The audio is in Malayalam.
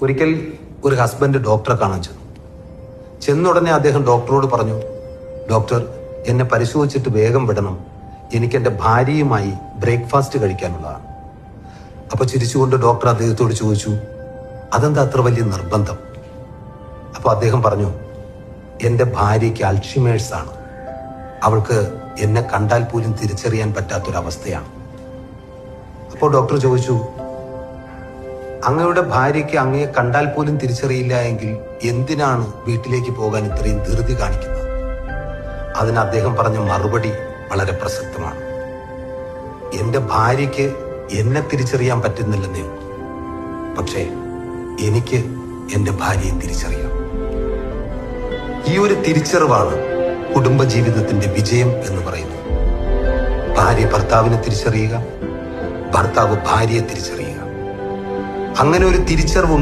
ഒരിക്കൽ ഒരു ഹസ്ബൻഡ് ഡോക്ടറെ കാണാൻ ചെന്ന ഉടനെ അദ്ദേഹം ഡോക്ടറോട് പറഞ്ഞു, ഡോക്ടർ, എന്നെ പരിശോധിച്ചിട്ട് വേഗം വിടണം, എനിക്ക് എൻ്റെ ഭാര്യയുമായി ബ്രേക്ക്ഫാസ്റ്റ് കഴിക്കാനുള്ളതാണ്. അപ്പൊ ചിരിച്ചുകൊണ്ട് ഡോക്ടർ അദ്ദേഹത്തോട് ചോദിച്ചു, അതെന്താ അത്ര വലിയ നിർബന്ധം? അപ്പൊ അദ്ദേഹം പറഞ്ഞു, എൻ്റെ ഭാര്യയ്ക്ക് അൾഷിമേഴ്സ് ആണ്. അവൾക്ക് എന്നെ കണ്ടാൽ പോലും തിരിച്ചറിയാൻ പറ്റാത്തൊരവസ്ഥയാണ്. അപ്പോൾ ഡോക്ടർ ചോദിച്ചു, അങ്ങയുടെ ഭാര്യയ്ക്ക് അങ്ങയെ കണ്ടാൽ പോലും തിരിച്ചറിയില്ല എങ്കിൽ എന്തിനാണ് വീട്ടിലേക്ക് പോകാൻ ഇത്രയും ധൃതി കാണിക്കുന്നത്? അതിന് അദ്ദേഹം പറഞ്ഞ മറുപടി വളരെ പ്രസക്തമാണ്. എൻ്റെ ഭാര്യയ്ക്ക് എന്നെ തിരിച്ചറിയാൻ പറ്റുന്നില്ലെന്നേ ഉള്ളൂ, പക്ഷേ എനിക്ക് എൻ്റെ ഭാര്യയെ തിരിച്ചറിയാം. ഈ ഒരു തിരിച്ചറിവാണ് കുടുംബജീവിതത്തിന്റെ വിജയം എന്ന് പറയുന്നത്. ഭാര്യ ഭർത്താവിനെ തിരിച്ചറിയുക, ഭർത്താവ് ഭാര്യയെ തിരിച്ചറിയുക. അങ്ങനെ ഒരു തിരിച്ചറിവ്